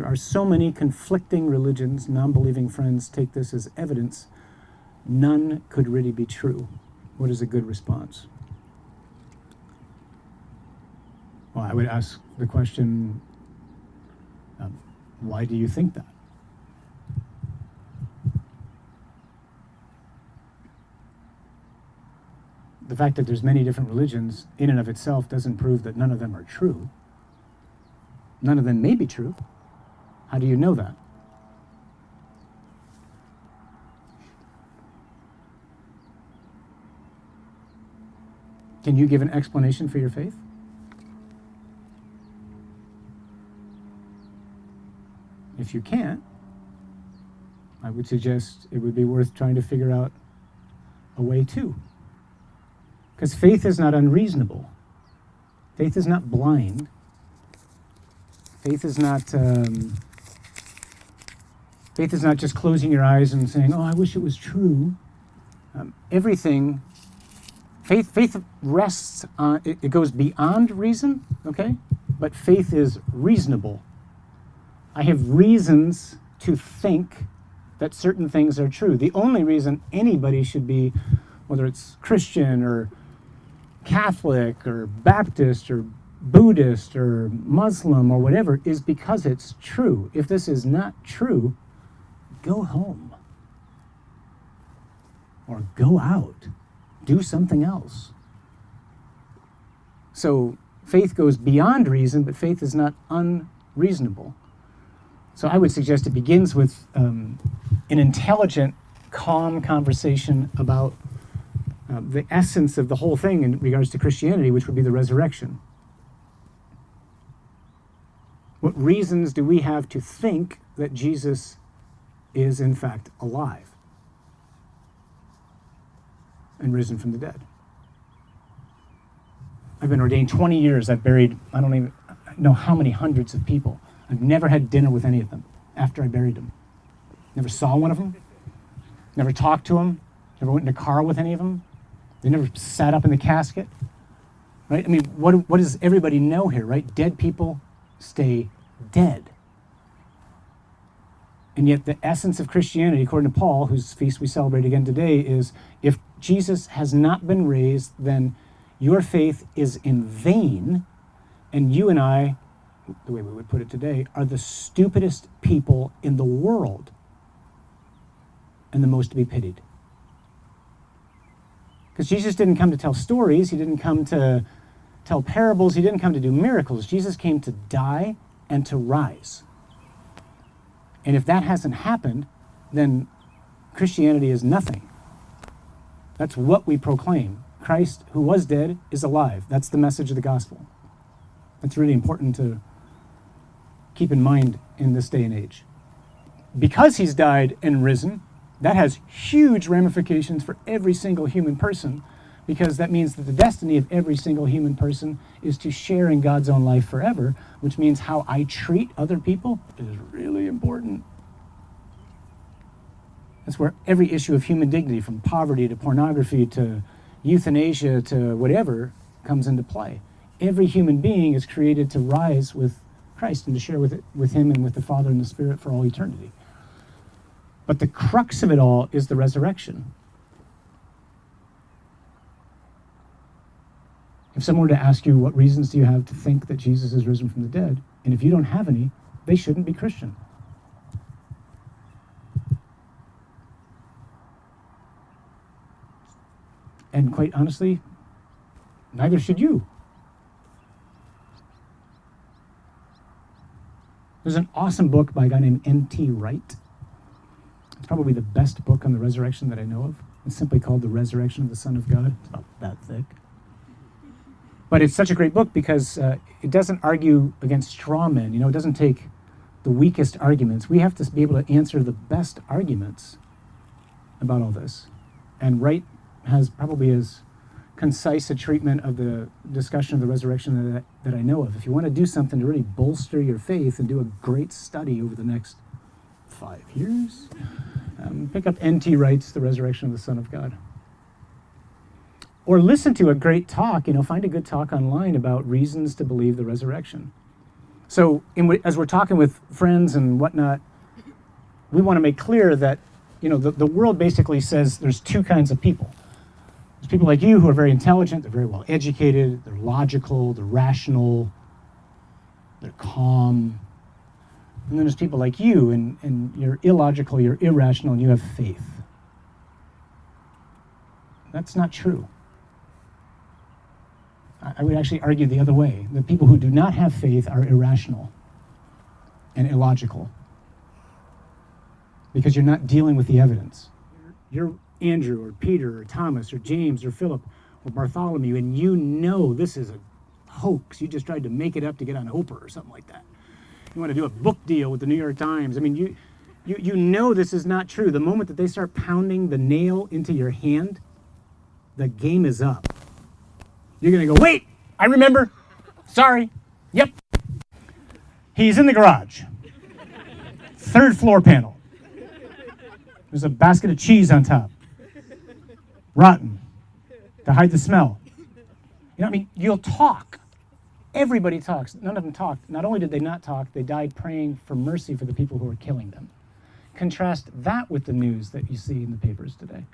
are so many conflicting religions, non-believing friends take this as evidence, none could really be true. What is a good response? Well, I would ask the question, why do you think that? The fact that there's many different religions in and of itself doesn't prove that none of them are true. None of them may be true. How do you know that? Can you give an explanation for your faith? If you can't, I would suggest it would be worth trying to figure out a way to. Because faith is not unreasonable. Faith is not blind. Faith is not just closing your eyes and saying, "Oh, I wish it was true." Faith rests on, it goes beyond reason, okay? But faith is reasonable. I have reasons to think that certain things are true. The only reason anybody should be, whether it's Christian or Catholic or Baptist or Buddhist or Muslim or whatever, is because it's true. If this is not true, go home. Or go out. Do something else. So faith goes beyond reason, but faith is not unreasonable. So I would suggest it begins with an intelligent, calm conversation about the essence of the whole thing in regards to Christianity, which would be the resurrection. What reasons do we have to think that Jesus is in fact alive and risen from the dead? I've been ordained 20 years. I've buried, I don't even know how many hundreds of people. I've never had dinner with any of them after I buried them. Never saw one of them. Never talked to them. Never went in a car with any of them. They never sat up in the casket. Right? I mean, what does everybody know here, right? Dead people stay dead. And yet the essence of Christianity, according to Paul, whose feast we celebrate again today, is if Jesus has not been raised, then your faith is in vain, and you and I, the way we would put it today, are the stupidest people in the world and the most to be pitied. Because Jesus didn't come to tell stories, he didn't come to tell parables, he didn't come to do miracles. Jesus came to die and to rise. And if that hasn't happened, then Christianity is nothing. That's what we proclaim. Christ, who was dead, is alive. That's the message of the gospel. That's really important to keep in mind in this day and age. Because he's died and risen, that has huge ramifications for every single human person, because that means that the destiny of every single human person is to share in God's own life forever, which means how I treat other people is really important. That's where every issue of human dignity, from poverty to pornography to euthanasia to whatever, comes into play. Every human being is created to rise with Christ and to share with him and with the Father and the Spirit for all eternity. But the crux of it all is the resurrection. If someone were to ask you, what reasons do you have to think that Jesus is risen from the dead? And if you don't have any, they shouldn't be Christian. And quite honestly, neither should you. There's an awesome book by a guy named N.T. Wright. It's probably the best book on the resurrection that I know of. It's simply called The Resurrection of the Son of God. It's about that thick. But it's such a great book because it doesn't argue against straw men. You know, it doesn't take the weakest arguments. We have to be able to answer the best arguments about all this. And Wright has probably as concise a treatment of the discussion of the resurrection that I know of. If you want to do something to really bolster your faith and do a great study over the next 5 years, pick up N.T. Wright's The Resurrection of the Son of God. Or listen to a great talk, find a good talk online about reasons to believe the resurrection. So as we're talking with friends and whatnot, we want to make clear that, the world basically says there's two kinds of people. There's people like you who are very intelligent, they're very well educated, they're logical, they're rational, they're calm. And then there's people like you, and you're illogical, you're irrational, and you have faith. That's not true. I would actually argue the other way. The people who do not have faith are irrational and illogical because you're not dealing with the evidence. You're Andrew or Peter or Thomas or James or Philip or Bartholomew, and you know this is a hoax. You just tried to make it up to get on Oprah or something like that. You want to do a book deal with the New York Times. I mean, you know this is not true. The moment that they start pounding the nail into your hand, the game is up. You're going to go, wait, I remember. Sorry. Yep. He's in the garage. 3rd floor panel. There's a basket of cheese on top. Rotten. To hide the smell. You'll talk. Everybody talks. None of them talked. Not only did they not talk, they died praying for mercy for the people who were killing them. Contrast that with the news that you see in the papers today.